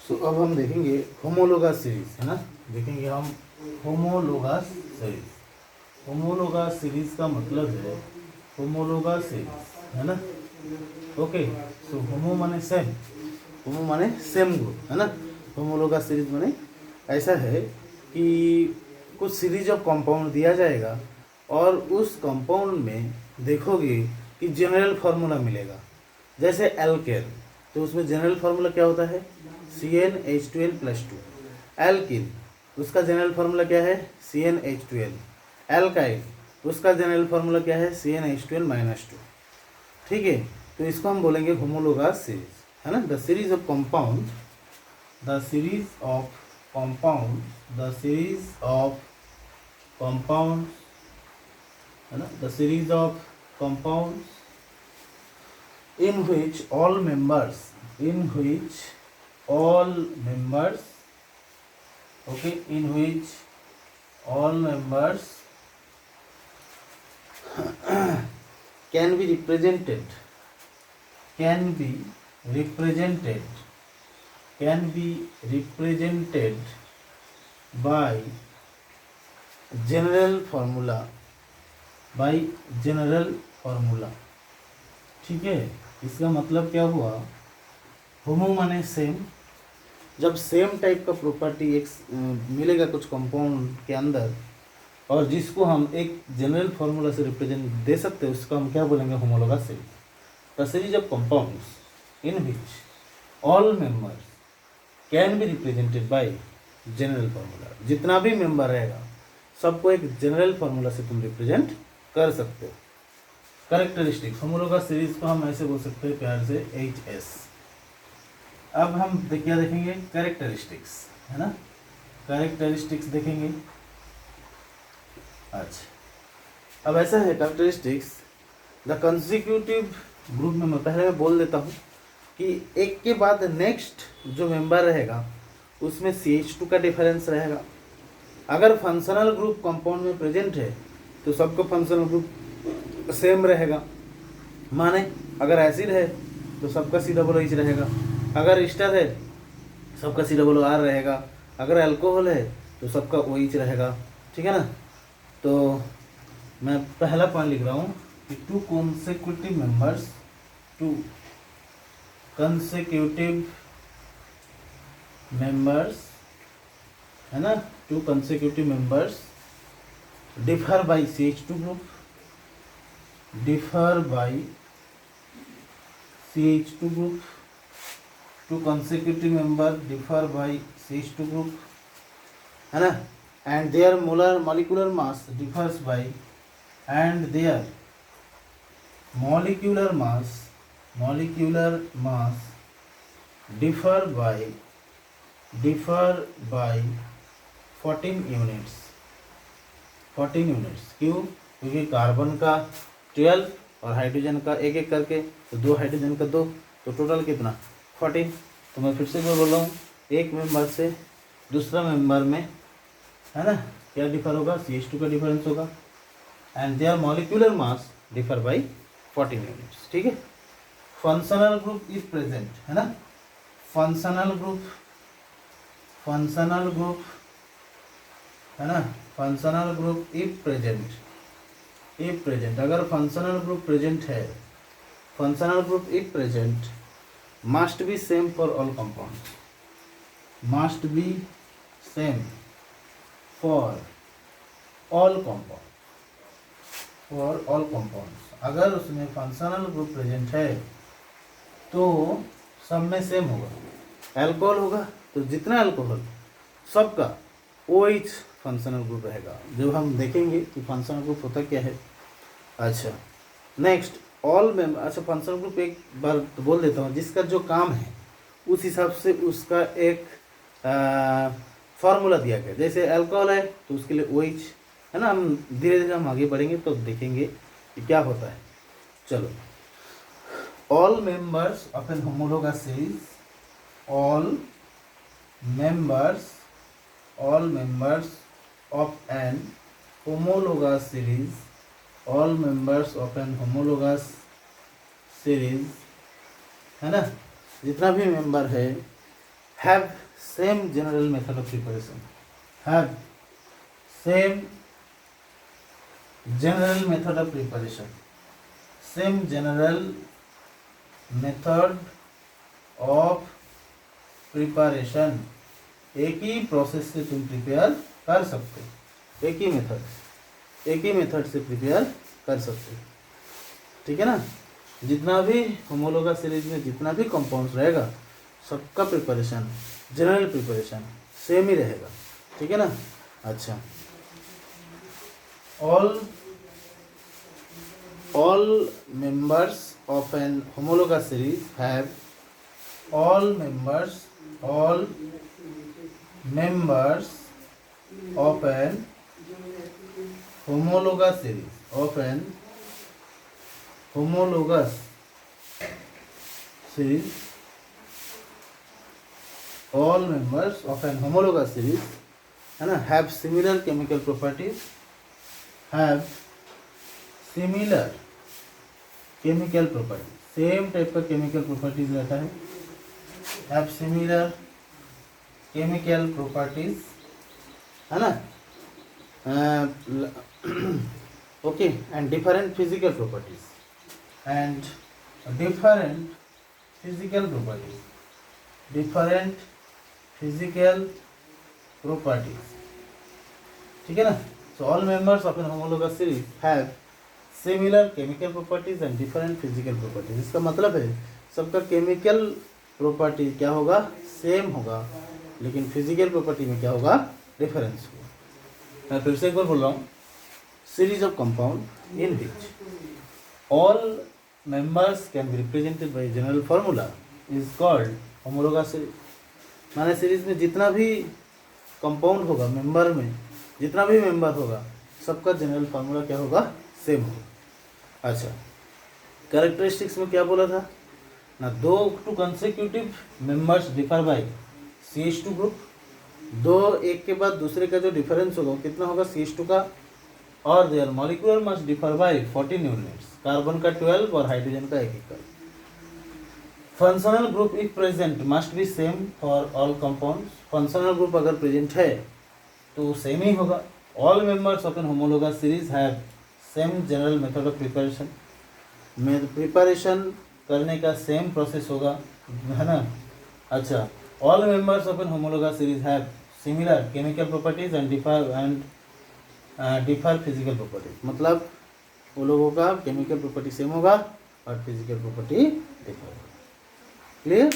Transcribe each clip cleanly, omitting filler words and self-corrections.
सो अब हम देखेंगे होमोलोगस सीरीज, है ना। देखेंगे हम होमोलोगस सीरीज। होमोलोगस सीरीज का मतलब है होमोलोगस सीरीज, है ना। ओके, सो होमो माने सेम, होमो माने सेम ग्रुप, है ना। होमोलोगस सीरीज माने ऐसा है कि कुछ सीरीज ऑफ कंपाउंड दिया जाएगा और उस कंपाउंड में देखोगे कि जनरल फार्मूला मिलेगा। जैसे एल्केन, तो उसमें जनरल फार्मूला क्या होता है, CnH2n+2। एल्किन, उसका जनरल फार्मूला क्या है, CnH2n। एल्काइल, उसका जनरल फार्मूला क्या है, CnH2n-2। ठीक है, तो इसको हम बोलेंगे होमोलोगस सीरीज, है ना। The series of compound, the series of compound, the series of compound, है ना, the series of compound in which all members, in which all members, okay, in which all members can be represented, can be represented, can be represented by general formula, by general formula। ठीक है, इसका मतलब क्या हुआ, होमो माने same. जब same type का property एक मिलेगा कुछ कंपाउंड के अंदर और जिसको हम एक जनरल फार्मूला से रिप्रेजेंट दे सकते हैं, उसको हम क्या बोलेंगे, homologous series. The series of compounds in which all members can be represented by general formula. जितना भी मेंबर रहेगा सबको एक जनरल फार्मूला से तुम रिप्रेजेंट कर सकते हो। कैरेक्टरिस्टिक्स, होमोलोगस सीरीज को हम ऐसे बोल सकते हैं प्यार से HS। अब हम क्या देखेंगे, कैरेक्टरिस्टिक्स, है ना। कैरेक्टरिस्टिक्स देखेंगे। अच्छा, अब ऐसा है कैरेक्टरिस्टिक्स, द कंसेक्यूटिव ग्रुप में मैं पहले मैं बोल देता हूँ कि एक के बाद नेक्स्ट जो मेंबर रहेगा उसमें CH2 का डिफरेंस रहेगा। अगर फंक्शनल ग्रुप कंपाउंड में प्रेजेंट है तो सबका फंक्शनल ग्रुप सेम रहेगा। माने अगर एसिड है तो सबका COOH रहेगा, अगर एस्टर है सबका COR रहेगा, अगर अल्कोहल है तो सबका OH रहेगा। ठीक है ना। तो मैं पहला पॉइंट लिख रहा हूँ कि to consecutive members, to consecutive members, है ना, to consecutive members differ by CH2 group, differ by CH2 group, two consecutive member differ by CH2 group, है ना, and their molecular mass differs by, and their molecular mass differ by 14 units, 14 units. क्यों, क्योंकि carbon का 12 और hydrogen का एक एक करके, तो 2 हाइड्रोजन का 2, तो टोटल कितना 14। तो मैं फिर से बोल रहा हूँ, एक मेंबर से दूसरा मेंबर में, है ना, क्या डिफर होगा, CH2 का डिफरेंस होगा, and their molecular mass differ by 14 units. ठीक है। फंक्शनल ग्रुप इज प्रेजेंट, है ना, फंक्शनल ग्रुप, है ना, फंक्शनल ग्रुप इफ प्रेजेंट, अगर फंक्शनल ग्रुप प्रेजेंट है, functional group if present must be same for all compounds, must be same for all compound, for all compounds. अगर उसमें functional group present है तो सब में सेम होगा। अल्कोहल होगा तो जितना अल्कोहल सबका OH फंक्शनल ग्रुप रहेगा। जब हम देखेंगे कि फंक्शनल ग्रुप होता क्या है। अच्छा, नेक्स्ट ऑल मेंबर। अच्छा, फंक्शनल ग्रुप एक बार तो बोल देता हूँ, जिसका जो काम है उस हिसाब से उसका एक फार्मूला दिया गया। जैसे अल्कोहल है तो उसके लिए OH, है ना। हम धीरे धीरे हम आगे बढ़ेंगे तो देखेंगे कि क्या होता है। चलो, all members of an homologous series, ऑल मेंबर्स of an homologous series, all members of an homologous series, है ना, जितना भी मेंबर है have same general method of preparation, have same general method of preparation, same general method of preparation, एक ही process से तुम प्रिपेयर कर सकते हो, एक ही मेथड से प्रिपेयर कर सकते हो, ठीक है ना। जितना भी होमोलोगस सीरीज में जितना भी कंपाउंड्स रहेगा सबका प्रिपरेशन, जनरल प्रिपरेशन सेम ही रहेगा, ठीक है ना। अच्छा, all members of an homologous series have all members of an homologous series all members of an homologous series है ना, have similar chemical properties, same type का केमिकल प्रॉपर्टीज रहता है, have similar chemical properties है ना, okay, and different physical properties, ठीक है ना। So all members of an homologous series have similar chemical properties and different physical properties. इसका मतलब है सबका केमिकल प्रॉपर्टी क्या होगा, सेम होगा, लेकिन फिजिकल प्रॉपर्टी में क्या होगा, डिफरेंस होगा। मैं फिर से एक बार बोल रहा हूँ, series of compound in which all members can be represented by general formula is called homologous series. माने सीरीज में जितना भी कंपाउंड होगा, मेंबर में जितना भी मेंबर होगा सबका जनरल फार्मूला क्या होगा, सेम होगा। अच्छा, कैरेक्टरिस्टिक्स में क्या बोला था ना, to consecutive members differ by CH2 group, दो एक के बाद दूसरे का जो डिफरेंस होगा कितना होगा, CH2 का, और their molecular must differ by 14 units, carbon का 12 और हाइड्रोजन का 1 functional group if present must be same for all compounds, functional group अगर प्रेजेंट है तो सेम ही होगा। All members of an homologous series have same general method of preparation, preparation करने का सेम प्रोसेस होगा, है ना। अच्छा, all members of an homologous series have similar chemical properties and differ physical properties, मतलब वो लोगों का केमिकल प्रॉपर्टी सेम होगा और फिजिकल प्रॉपर्टी डिफर होगा। क्लियर?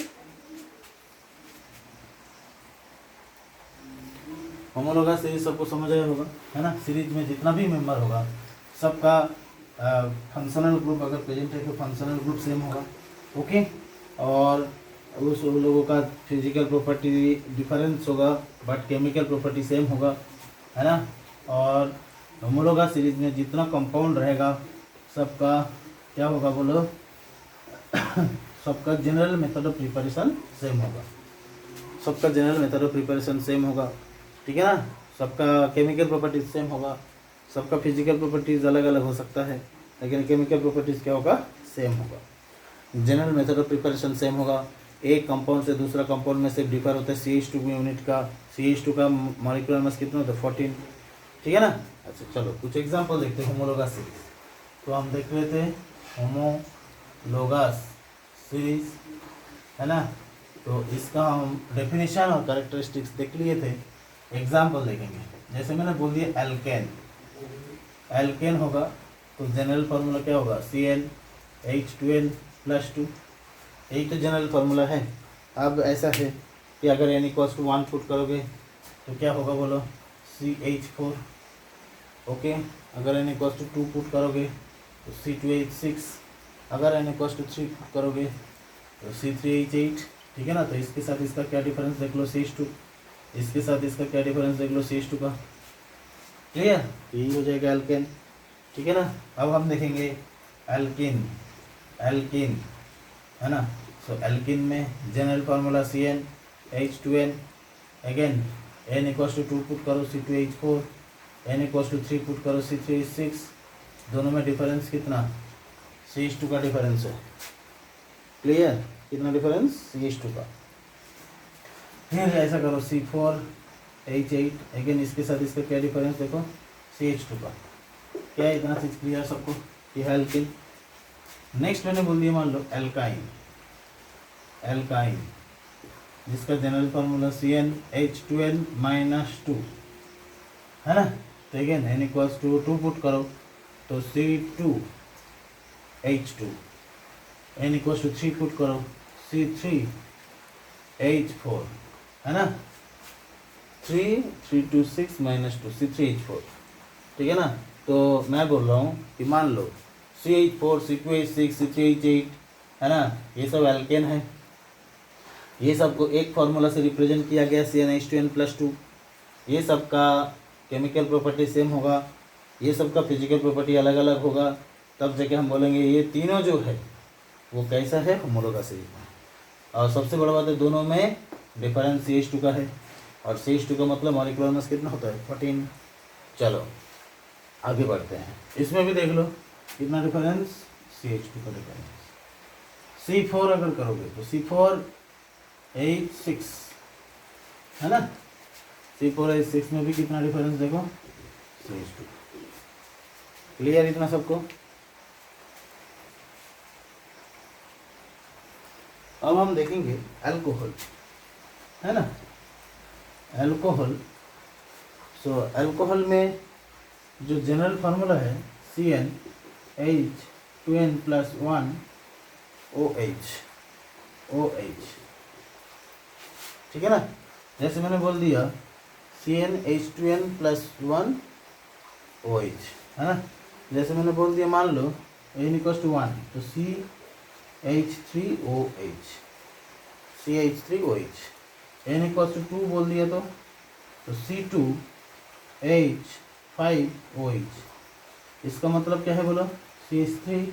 होमोलोगस सीरीज सबको समझ आया होगा, है ना। सीरीज में जितना भी मेंबर होगा सबका फंक्शनल ग्रुप अगर प्रेजेंट है तो फंक्शनल ग्रुप सेम होगा, ओके, और उस लोगों का फिजिकल प्रॉपर्टी डिफरेंस होगा बट केमिकल प्रॉपर्टी सेम होगा, है ना। और होमोलोगस सीरीज में जितना कंपाउंड रहेगा सबका क्या होगा बोलो सबका general method of preparation same होगा, सबका general method of preparation same होगा, ठीक है ना। सबका केमिकल प्रॉपर्टीज सेम होगा, सबका फिजिकल प्रॉपर्टीज अलग अलग हो सकता है लेकिन केमिकल प्रॉपर्टीज क्या होगा, सेम होगा। General method of preparation same होगा। एक कंपाउंड से दूसरा कंपाउंड में सिर्फ डिफर होता है CH2 यूनिट का, CH2 का मॉलिक्यूलर मास कितना होता है 14, ठीक है ना। अच्छा चलो कुछ एग्जांपल देखते हैं होमोलोगस सीरीज। तो हम देख रहे थे होमोलोगस सीरीज, है ना। तो इसका हम डेफिनेशन और कैरेक्टरिस्टिक्स देख लिए थे, एग्जाम्पल देखेंगे। जैसे मैंने बोल दिया एल्केन, एल्केन होगा तो जनरल फार्मूला क्या होगा, CnH2n+2, यही तो जनरल फार्मूला है। अब ऐसा है कि अगर n=1 पुट करोगे तो क्या होगा बोलो, CH4, ओके। अगर n=2 पुट करोगे तो C2H6, अगर n=3 पुट करोगे तो C3H8, ठीक है ना। तो इसके साथ इसका क्या डिफरेंस देख लो CH2, इसके साथ इसका क्या डिफरेंस देख लो CH2 का, क्लियर, यही हो जाएगा एल्केन, ठीक है ना। अब हम देखेंगे एल्किन, एल्किन है ना। सो एल्किन में general formula CnH2n, again n=2 put करो C2H4, n=3 पुट करो C3H6, दोनों में डिफरेंस कितना, CH2 का डिफरेंस है, क्लियर, कितना डिफरेंस, CH2 का। फिर ऐसा करो C4H8, अगेन इसके साथ इसका क्या डिफरेंस देखो, CH2 का क्या है, इतना चीज क्लियर सबको, ये है एल्किन। नेक्स्ट मैंने बोल दिया मान लो एल्काइन, एल्काइन जिसका जनरल फार्मूला CnH2n-2 है ना। तो again n equals to 2 put करो तो C2H2, n equals to 3 put करो C3H4 है ना, 3 2 6 -2 C3H4, ठीक है ना। तो मैं बोल रहा हूँ कि मान लो CH4 C2H6 C3H8 है ना, ये सब एल्केन है, ये सबको एक फार्मूला से रिप्रेजेंट किया गया CnH2n+2, ये सब का केमिकल प्रॉपर्टी सेम होगा, ये सब का फिजिकल प्रॉपर्टी अलग अलग होगा, तब जाके हम बोलेंगे ये तीनों जो है वो कैसा है, होमोलोगस सीरीज में। और सबसे बड़ा बात है दोनों में डिफरेंस CH2 का है, और CH2 का मतलब मॉलिक्यूलर मास कितना होता है 14। चलो आगे बढ़ते हैं, इसमें भी देख लो कितना डिफरेंस, CH2 का डिफरेंस। C4 अगर करोगे तो C4H6 है ना, C4H6 में भी कितना डिफरेंस देखो, CH2। क्लियर इतना सबको। अब हम देखेंगे अल्कोहल है ना, अल्कोहल। सो अल्कोहल में जो जनरल फार्मूला है CnH2n+1 OH, ठीक है ना। जैसे मैंने बोल दिया CnH2n+1 OH है ना, जैसे मैंने बोल दिया मान लो n = 1 तो CH3OH, n = 2 बोल दिया तो C2H5OH, इसका मतलब क्या है बोलो, CH3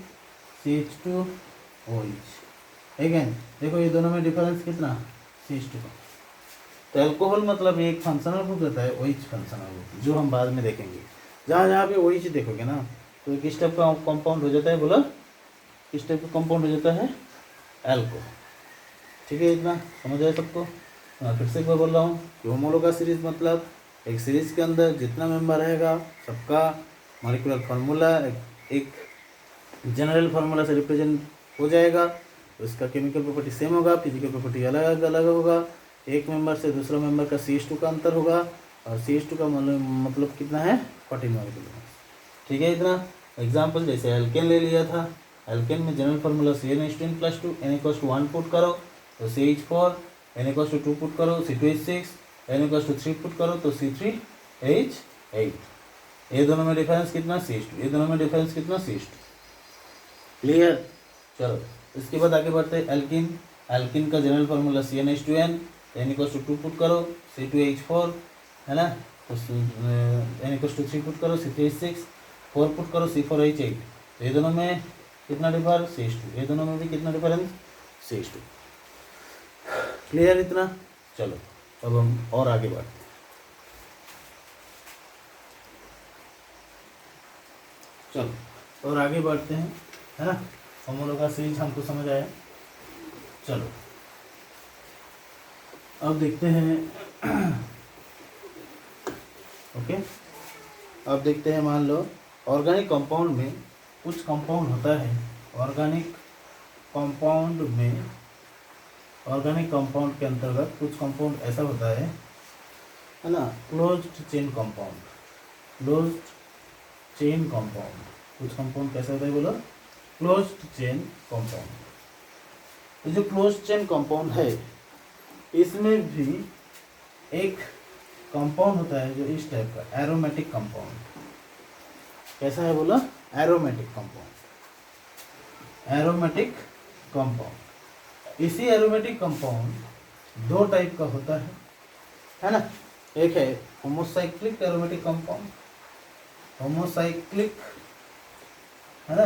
CH2OH। अगेन देखो ये दोनों में डिफरेंस कितना, CH2 का। तो अल्कोहल मतलब एक फंक्शनल ग्रुप रहता है, OH फंक्शनल ग्रुप, जो हम बाद में देखेंगे। जहाँ जहाँ पे OH देखोगे ना तो किस टाइप का कंपाउंड हो जाता है बोलो, किस टाइप का कंपाउंड हो जाता है, अल्कोहल। ठीक है, इतना समझ आया सबको। मैं फिर से एक बार बोल रहा हूँ कि होमोलोगस सीरीज मतलब एक सीरीज के अंदर जितना मेंबर रहेगा सबका मॉलिक्यूलर फार्मूला एक जनरल फार्मूला से रिप्रेजेंट हो जाएगा, तो इसका केमिकल प्रॉपर्टी सेम होगा, फिजिकल प्रॉपर्टी अलग अलग होगा, एक मेंबर से दूसरा मेंबर का CH2 का अंतर होगा, और CH2 का मतलब कितना है 14 मॉलिक्यूल। ठीक है, इतना एग्जाम्पल जैसे एल्केन ले लिया था, एल्केन में general formula CnH2n+2, n = 1 put करो तो CH4, n = 2 पुट करो C2H6, n = 3 पुट करो तो C3H8। ये दोनों में डिफरेंस कितना, CH2, ये दोनों में डिफरेंस कितना, CH2। क्लियर। चलो इसके बाद आगे बढ़ते हैं एल्किन। एल्किन का general formula CnH2n, n = 2 put करो C2H4 है ना, तो n = 3 पुट करो C3H6, 4 पुट करो C4H8। तो ये दोनों में कितना डिफरेंस, CH2, ये दोनों में भी कितना डिफरेंस, CH2। क्लियर इतना। चलो अब हम और आगे बढ़ते हैं। चलो और आगे बढ़ते हैं है ना, होमोलोगस सीरीज हमको समझ आया। चलो अब देखते हैं ओके, अब देखते हैं मान लो ऑर्गेनिक कंपाउंड में कुछ कंपाउंड होता है, ऑर्गेनिक कंपाउंड में, ऑर्गेनिक कंपाउंड के अंतर्गत कुछ कंपाउंड ऐसा होता है ना, closed chain compound, closed chain compound. कुछ कंपाउंड कैसा होता है बोलो, क्लोज्ड चेन कंपाउंड। तो जो क्लोज्ड चेन कंपाउंड है इसमें भी एक कंपाउंड होता है जो इस टाइप का, एरोमेटिक कंपाउंड। कैसा है बोलो, एरोमेटिक कंपाउंड, एरोमेटिक कंपाउंड। इसी एरोमेटिक कंपाउंड दो टाइप का होता है ना। एक है होमोसाइक्लिक एरोमेटिक कंपाउंड, होमोसाइक्लिक है ना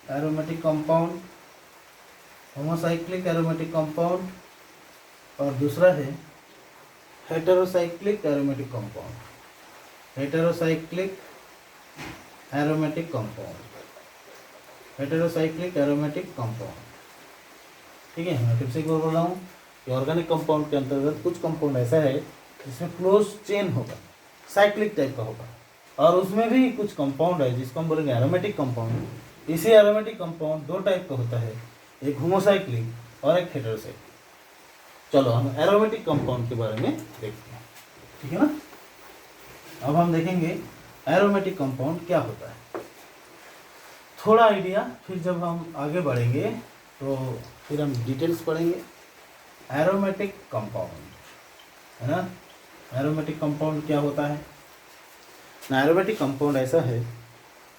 aromatic compound, homocyclic aromatic compound, और दूसरा है heterocyclic aromatic compound, heterocyclic aromatic compound, heterocyclic aromatic compound. ठीक है, मैं फिर से एक बार बोल रहा हूँ, कि ऑर्गेनिक कंपाउंड के अंतर्गत कुछ कंपाउंड ऐसा है जिसमें क्लोज चेन होगा, साइक्लिक टाइप का होगा, और उसमें भी कुछ कंपाउंड है जिसको हम बोलेंगे एरोमेटिक कंपाउंड। इसी एरोमेटिक कंपाउंड दो टाइप का होता है, एक होमोसाइक्लिक और एक हेटेरोसाइक्लिक। चलो हम एरोमेटिक कंपाउंड के बारे में देखते हैं, ठीक है ना। अब हम देखेंगे एरोमेटिक कंपाउंड क्या होता है, थोड़ा आइडिया, फिर जब हम आगे बढ़ेंगे तो फिर हम डिटेल्स पढ़ेंगे। एरोमेटिक कंपाउंड है ना, एरोमेटिक कंपाउंड क्या होता है ना। एरोमेटिक कंपाउंड ऐसा है,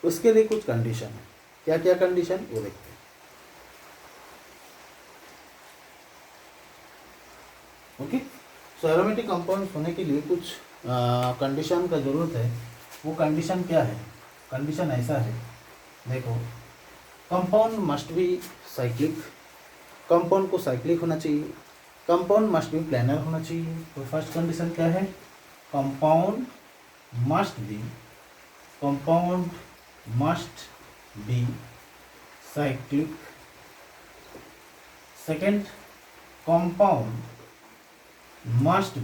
उसके लिए कुछ कंडीशन है। क्या क्या कंडीशन वो देखते हैं। ओके, सो एरोमेटिक कंपाउंड होने के लिए कुछ कंडीशन का ज़रूरत है। वो कंडीशन क्या है, कंडीशन ऐसा है, देखो, compound must be cyclic, compound को साइक्लिक होना चाहिए, कंपाउंड मस्ट बी प्लानर होना चाहिए। तो फर्स्ट कंडीशन क्या है, compound must be cyclic. Second, compound must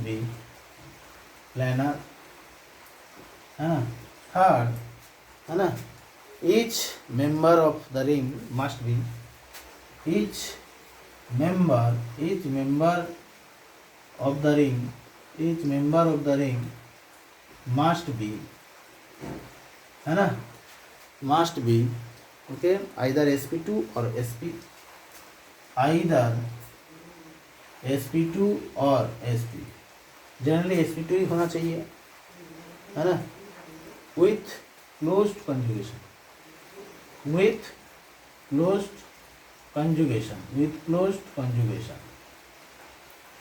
be planar, है ना। थर्ड, है ना, each member of the ring must be, each member of the ring must be, है ना, must be, okay, either sp2 or either sp2 और sp, generally sp2 ही होना चाहिए, है ना, विथ क्लोज्ड कंजुगेशन,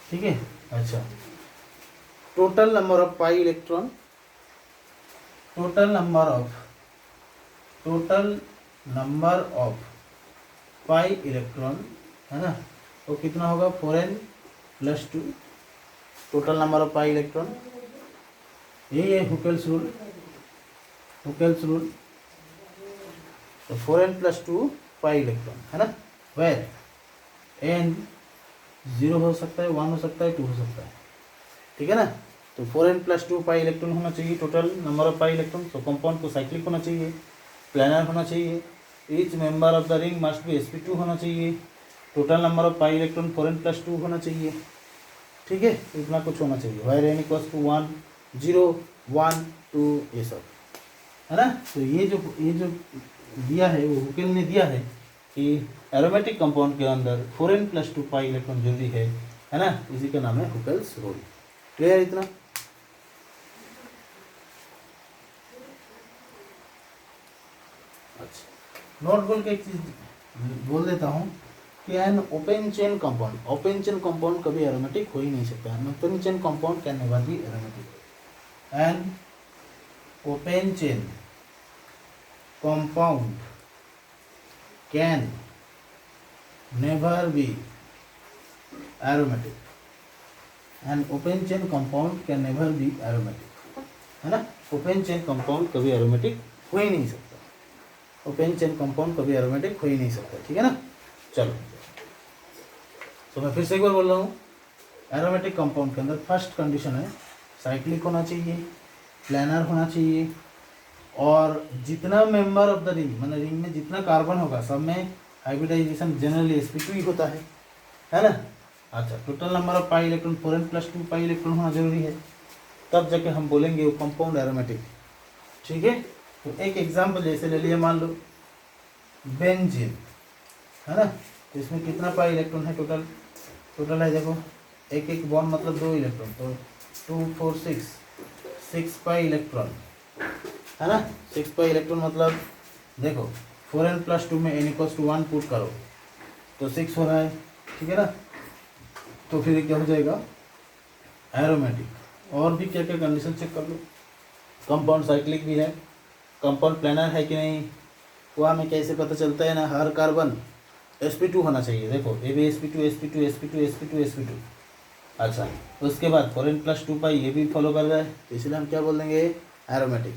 ठीक है। अच्छा, total number of pi electron, total number of pi electron, है ना, तो कितना होगा 4n+2, total number of pi electron. यही है हुकेल्स रूल। तो 4n+2 पाई इलेक्ट्रॉन, है ना, वेर n 0 हो सकता है, 1 हो सकता है, 2 हो सकता है, ठीक है ना। तो 4n+2 पाई इलेक्ट्रॉन होना चाहिए total number of pi electron. तो कंपाउंड को साइक्लिक होना चाहिए, प्लानर होना चाहिए, each member of the ring must be sp2 होना चाहिए, total number of pi electron 4n+2 होना चाहिए, ठीक है। इतना कुछ होना चाहिए, वायर n = 1 0 1 2, ये सब, है ना। तो ये जो दिया है वो हुकेल ने दिया है कि एरोमेटिक कंपाउंड के अंदर 4n+2 पाई इलेक्ट्रॉन जरूरी है ना। इसी का नाम है हुकेल्स रूल। क्लियर इतना। अच्छा, नोट बोल के एक चीज बोल देता हूँ कि एन ओपन चेन कंपाउंड कभी एरोमेटिक हो ही नहीं सकता। An open chain compound can never be aromatic. An open chain compound can never be aromatic. An open chain compound can never be aromatic, है ना। ओपन चेन कंपाउंड कभी aromatic हो ही नहीं सकता। ओपन चेन कंपाउंड कभी aromatic हो ही नहीं सकता, ठीक है ना। चलो, तो मैं फिर से एक बार बोल रहा हूँ, एरोमेटिक कंपाउंड के अंदर फर्स्ट कंडीशन है साइक्लिक होना चाहिए, प्लानर होना चाहिए, और जितना मेंबर ऑफ द रिंग, मतलब रिंग में जितना कार्बन होगा सब में हाइब्रिडाइजेशन जनरली sp2 ही होता है ना। अच्छा, total number of pi electron 4n+2 pi electron होना जरूरी है, तब जाके हम बोलेंगे वो कंपाउंड एरोमेटिक, ठीक है। तो एक एग्जाम्पल जैसे ले लिया, मान लो बेंजीन, है ना। तो इसमें कितना पाई इलेक्ट्रॉन है, टोटल है, देखो एक बॉन्ड मतलब 2 इलेक्ट्रॉन, तो 2 4 6 पाई इलेक्ट्रॉन, है ना। 6 पाई इलेक्ट्रॉन मतलब देखो 4n+2 में n = 1 पुट करो तो 6 हो रहा है, ठीक है ना। तो फिर क्या हो जाएगा, एरोमेटिक। और भी क्या क्या कंडीशन चेक कर लो, कंपाउंड साइक्लिक भी है, कंपाउंड प्लानर है कि नहीं, वो हमें कैसे पता चलता है ना। हर कार्बन sp2 होना चाहिए, देखो ये भी sp2। अच्छा, उसके बाद 4n+2 पाई ये भी फॉलो कर रहा है, तो इसलिए हम क्या बोल देंगे, एरोमेटिक।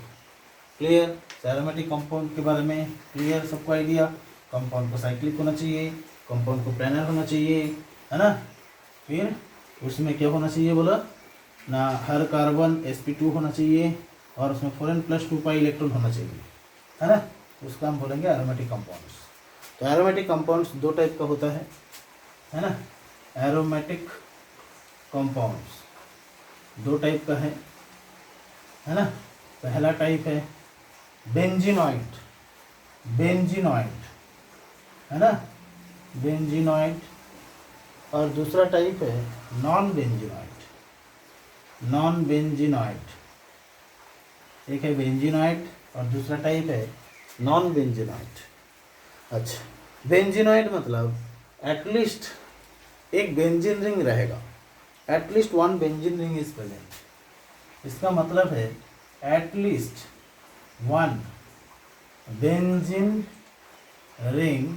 क्लियर। एरोमेटिक कंपाउंड के बारे में क्लियर सबको आइडिया। कंपाउंड को साइक्लिक होना चाहिए, कंपाउंड को प्लेनर होना चाहिए, है ना। फिर उसमें क्या होना चाहिए बोला ना, हर कार्बन sp2 होना चाहिए और उसमें 4n+2 पाई इलेक्ट्रॉन होना चाहिए, है ना। उसका हम बोलेंगे एरोमेटिक कंपाउंड्स। तो एरोमेटिक कंपाउंड्स दो टाइप का होता है ना। एरोमेटिक कंपाउंड्स दो टाइप का है ना। पहला टाइप है बेंजीनॉइड, है ना, बेंजीनॉइड। और दूसरा टाइप है नॉन बेंजीनॉइड। एक है बेंजीनॉइड और दूसरा टाइप है नॉन बेंजीनॉइड। अच्छा, बेंजीनॉइड मतलब एटलीस्ट एक बेंजीन रिंग रहेगा, at least one benzene ring is present. इसका मतलब है at least one benzene ring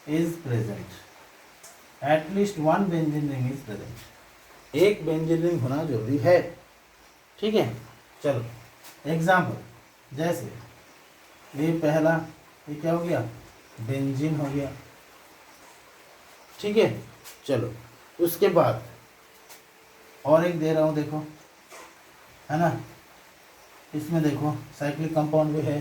is present, at least one benzene ring is present. एक बेंजीन रिंग होना जरूरी है, ठीक है। चलो एग्जाम्पल, जैसे ये पहला, ये क्या हो गया, बेंजीन हो गया, ठीक है। चलो उसके बाद और एक दे रहा हूँ, देखो, है ना। इसमें देखो साइक्लिक कंपाउंड भी है,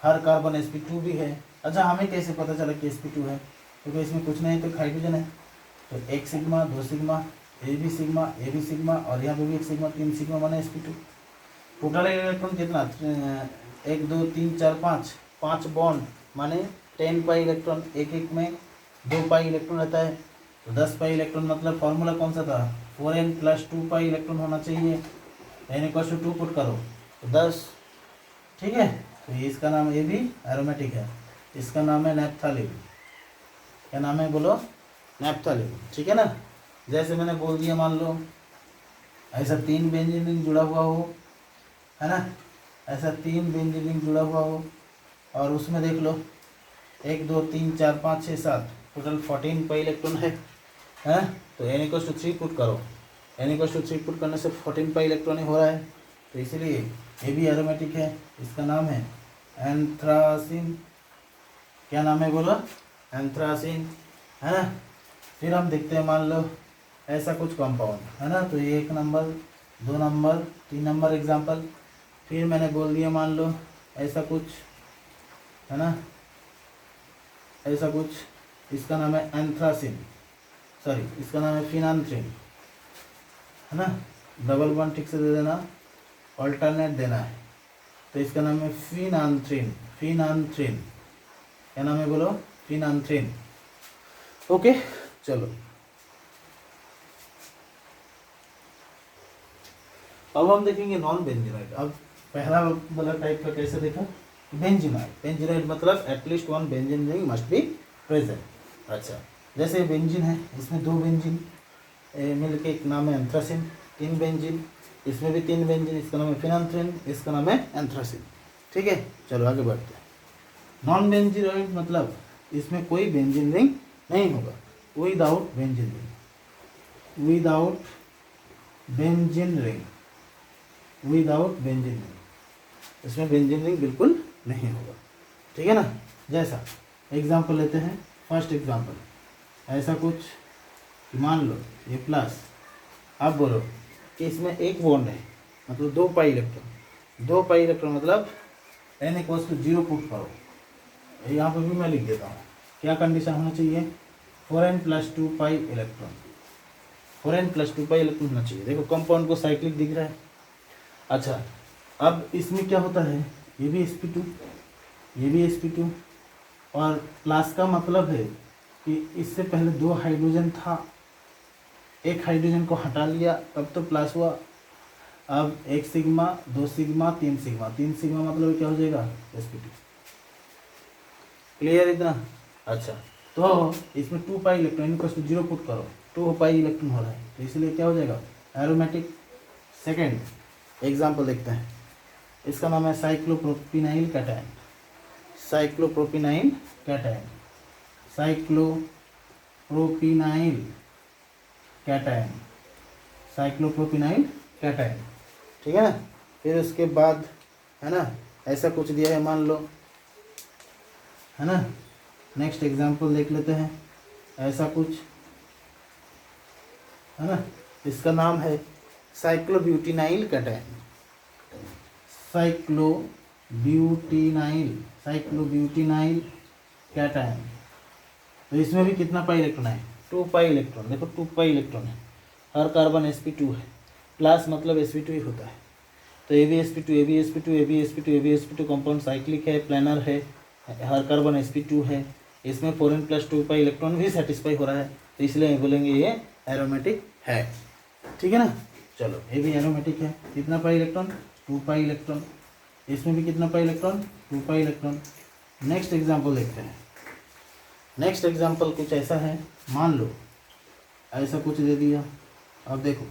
हर कार्बन sp2 भी है। अच्छा, हमें कैसे पता चला कि sp2 है, क्योंकि इसमें कुछ नहीं तो हाइड्रोजन है। तो एक सिग्मा, दो सिग्मा, ए भी सिग्मा और यहाँ पे भी एक सिग्मा, तीन सिग्मा माने sp2। टोटल इलेक्ट्रॉन कितना, 1 2 3 4 5, 5 बॉन्ड माने 10 पाई इलेक्ट्रॉन, एक एक में 2 पाई इलेक्ट्रॉन रहता है। तो 10 पाई इलेक्ट्रॉन मतलब फॉर्मूला कौन सा था, 4n+2 पाई इलेक्ट्रॉन होना चाहिए। n=2 पुट करो तो 10, ठीक है। तो ये इसका नाम, ये भी एरोमेटिक है, इसका नाम है नैप्थालीन। क्या नाम है बोलो, नैप्थालीन, ठीक है ना। जैसे मैंने बोल दिया, मान लो ऐसा 3 बेंजीन रिंग जुड़ा हुआ हो, है ना, ऐसा 3 बेंजीन रिंग जुड़ा हुआ हो और उसमें देख लो 1 2 3 4 5 6 7 टोटल 14 पाई इलेक्ट्रॉन है। तो n=3 पुट करो, n=3 पुट करने से 14 पाई इलेक्ट्रॉन ही हो रहा है। तो इसलिए ये भी एरोमेटिक है, इसका नाम है एंथ्रासीन। क्या नाम है बोलो, एंथ्रासीन, है ना। फिर हम देखते हैं, मान लो ऐसा कुछ कंपाउंड, है ना। तो ये 1 नंबर, 2 नंबर, 3 नंबर एग्जाम्पल। फिर मैंने बोल दिया, मान लो ऐसा कुछ, है ना, ऐसा कुछ, इसका नाम है एंथ्रासीन, सॉरी इसका नाम है फिनांथ्रिन, है ना। डबल वन ठीक से दे देना, ऑल्टरनेट देना है। तो इसका नाम है फिनांथ्रिन। क्या नाम है बोलो, फिनांथ्रिन। ओके, चलो अब हम देखेंगे नॉन बेंजीनॉइड। अब पहला वाला टाइप का कैसे देखा, बेंजीनॉइड मतलब at least one benzene ring must be present. अच्छा, जैसे बेंजीन है, इसमें 2 बेंजीन मिलके एक नाम है एंथ्रासीन, 3 बेंजीन, इसमें भी 3 बेंजीन, इसका नाम है फिनांथ्रिन, इसका नाम है एंथ्रासीन, ठीक है। चलो आगे बढ़ते हैं। नॉन बेंजीनॉइड मतलब इसमें कोई बेंजीन रिंग नहीं होगा, विदाउट बेंजीन रिंग, इसमें बेंजीन रिंग बिल्कुल नहीं होगा, ठीक है ना। जैसा एग्जाम्पल लेते हैं, फर्स्ट एग्जाम्पल, ऐसा कुछ मान लो ये प्लस, आप बोलो कि इसमें एक बॉन्ड है, मतलब 2 पाई इलेक्ट्रॉन मतलब n=0 पुट करो। यहाँ पर भी मैं लिख देता हूँ, क्या कंडीशन होना चाहिए, 4n+2 pi electron, 4n+2 pi electron होना चाहिए। देखो कंपाउंड को साइक्लिक दिख रहा है। अच्छा, अब इसमें क्या होता है, ये भी sp2 और प्लस का मतलब है कि इससे पहले 2 हाइड्रोजन था, एक हाइड्रोजन को हटा लिया तब तो प्लस हुआ। अब 1 सिग्मा, 2 सिग्मा, 3 सिग्मा मतलब क्या हो जाएगा, sp2। क्लियर इतना। अच्छा, तो इसमें 2 पाई इलेक्ट्रॉन =0 पुट करो, 2 पाई इलेक्ट्रॉन हो रहा है, तो इसलिए क्या हो जाएगा, एरोमेटिक। सेकेंड एग्जाम्पल देखते हैं, इसका नाम है साइक्लोप्रोपिनाइल कैटायन। ठीक है ना। फिर उसके बाद, है ना, ऐसा कुछ दिया है मान लो, है ना। नेक्स्ट एग्जाम्पल देख लेते हैं, ऐसा कुछ, है ना। इसका नाम है साइक्लोब्यूटेनाइल कैटायन, साइक्लोब्यूटेनाइल कैटायन। तो इसमें भी कितना पाई इलेक्ट्रॉन है, 2 पाई इलेक्ट्रॉन। देखो 2 पाई इलेक्ट्रॉन है, हर कार्बन sp2 है, प्लस मतलब sp2 ही होता है। तो AbSp2 AbSp2 AbSp2 AbSp2 compound cyclic है, प्लानर है, हर कार्बन sp2 है। इसमें 4n+2 पाई इलेक्ट्रॉन भी सेटिस्फाई हो रहा है, तो इसलिए बोलेंगे ये एरोमेटिक है। ठीक है ना। चलो ये भी एरोमेटिक है। कितना पाई इलेक्ट्रॉन, 2 पाई इलेक्ट्रॉन। इसमें भी कितना pi electron, 2 pi electron. Next example देखते हैं। नेक्स्ट एग्जाम्पल कुछ ऐसा है, मान लो ऐसा कुछ दे दिया, अब देखो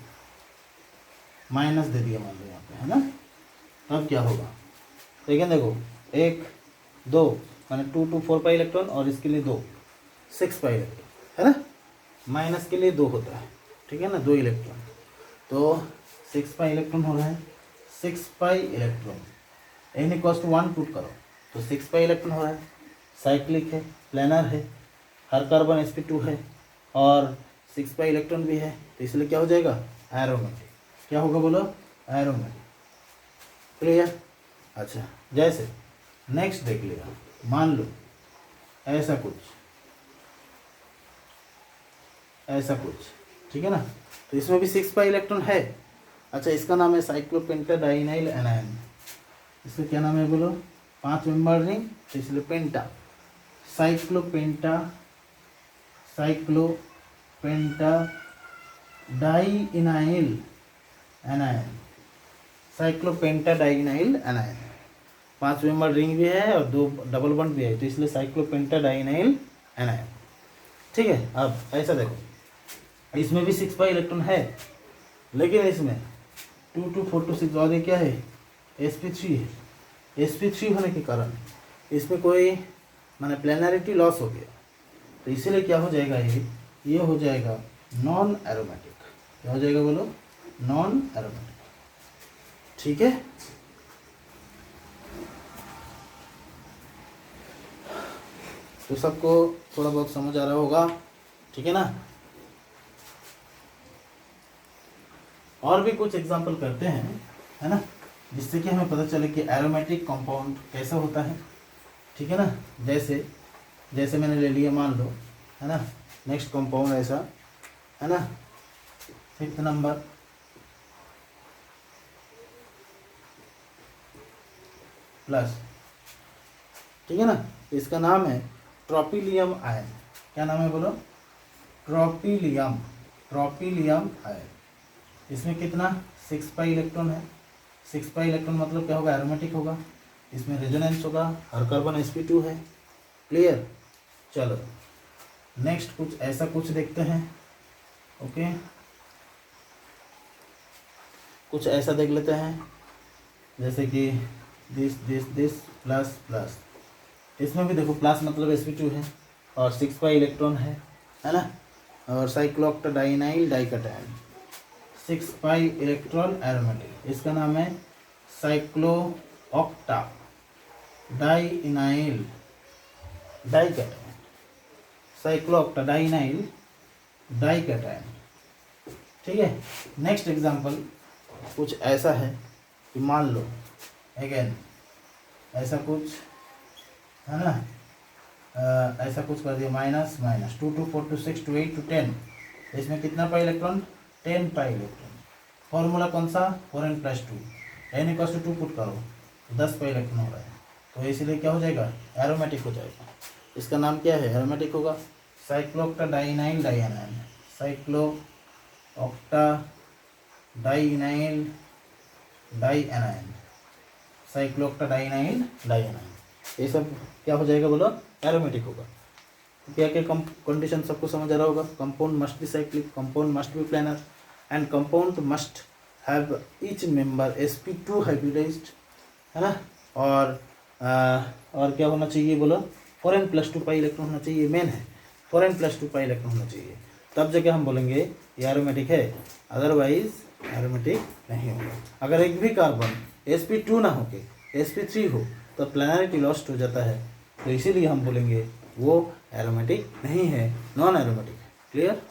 माइनस दे दिया मान लो यहाँ पे, है ना। तब क्या होगा, लेकिन देखो 1 2 माने 2 2 4 पाई इलेक्ट्रॉन, और इसके लिए 2 6 पाई इलेक्ट्रॉन, है ना। माइनस के लिए 2 होता है, ठीक है ना, 2 इलेक्ट्रॉन। तो 6 पाई इलेक्ट्रॉन हो रहा है, 6 पाई इलेक्ट्रॉन n = 1 पुट करो तो 6 पाई इलेक्ट्रॉन हो रहा है। साइक्लिक है, प्लानर है, हर कार्बन sp2 है, और 6 पाई इलेक्ट्रॉन भी है, तो इसलिए क्या हो जाएगा, एरोमेटिक। क्या होगा बोलो, एरोमेटिक। क्लियर। अच्छा, जैसे नेक्स्ट देख लिया, मान लो ऐसा कुछ, ऐसा कुछ, ठीक है ना। तो इसमें भी 6 पाई इलेक्ट्रॉन है। अच्छा, इसका नाम है साइक्लोपेंटाडाइनाइल एनायन। इसका क्या नाम है बोलो, 5 मेंबर रिंग, तो इसलिए penta, cyclopentadienyl anion, cyclopentadienyl anion. 5 member ring भी है और 2 डबल बॉन्ड भी है, तो इसलिए साइक्लोपेंटाडाइनाइल एनायन। ठीक है। अब ऐसा देखो, इसमें भी 6 पाई इलेक्ट्रॉन है, लेकिन इसमें 2 2 4 2 6 और ये क्या है, sp3 है। sp3 होने के कारण इसमें कोई माने प्लेनरिटी लॉस हो गया, तो इसीलिए क्या हो जाएगा, ये हो जाएगा नॉन एरोमेटिक। क्या हो जाएगा बोलो, नॉन एरोमेटिक। ठीक है। तो सबको थोड़ा बहुत समझ आ रहा होगा, ठीक है ना। और भी कुछ एग्जांपल करते हैं, है ना, जिससे कि हमें पता चले कि एरोमेटिक कंपाउंड कैसा होता है। ठीक है ना। जैसे मैंने ले लिया, मान लो, है ना, नेक्स्ट कंपाउंड ऐसा, है ना, 5th नंबर, प्लस, ठीक है ना। इसका नाम है ट्रोपिलियम आयन। क्या नाम है बोलो, ट्रोपिलियम आयन। इसमें कितना, 6 पाई इलेक्ट्रॉन है। 6 पाई इलेक्ट्रॉन मतलब क्या होगा, एरोमेटिक होगा। इसमें रेजोनेंस होगा, हर कार्बन sp2 है। क्लियर। चलो नेक्स्ट कुछ ऐसा कुछ देखते हैं। ओके, कुछ ऐसा देख लेते हैं, जैसे कि दिस प्लस प्लस। इसमें भी देखो प्लस मतलब sp2 है, और 6 पाई इलेक्ट्रॉन है ना, और साइक्लोऑक्टाडाइनाइल डाइकैटायन, 6 पाई इलेक्ट्रॉन एरोमेटिक। इसका नाम है साइक्लोऑक्टाडाइनाइल डाइकैटायन, साइक्लोऑक्टाडाइनाइल डाइकैटायन। ठीक है। नेक्स्ट एग्जांपल कुछ ऐसा है कि मान लो अगेन ऐसा कुछ, है ना, ऐसा कुछ कर दिया, माइनस 2 2 4 2 6 2 8 2 10। इसमें कितना pi electron, 10 pi electron. Formula कौन सा, 4n+2, n = 2 पुट करो, 10 पाई इलेक्ट्रॉन हो रहा है, तो इसीलिए क्या हो जाएगा, एरोमेटिक हो जाएगा। इसका नाम क्या है, एरोमेटिक होगा, साइक्लोऑक्टाडाइनाइल डाइएनाइन, साइक्लोऑक्टाडाइनाइल डाइएनाइन, साइक्लोऑक्टाडाइनाइल डाइएनाइन। ये सब क्या हो जाएगा बोलो, एरोमेटिक होगा। क्या क्या कंडीशन सबको समझ आ रहा होगा। Compound must be cyclic, compound must be planar, and compound must have each member sp2 hybridized, है ना। और क्या होना चाहिए बोलो, 4n+2 पाई इलेक्ट्रॉन होना चाहिए। मेन है 4n+2 पाई इलेक्ट्रॉन होना चाहिए, तब जगह हम बोलेंगे ये एरोमेटिक है, अदरवाइज एरोमेटिक नहीं होगा। अगर एक भी कार्बन sp2 ना होके sp3 हो तो प्लानरिटी लॉस्ट हो जाता है, तो इसीलिए हम बोलेंगे वो एरोमेटिक नहीं है, नॉन एरोमेटिक है। क्लियर।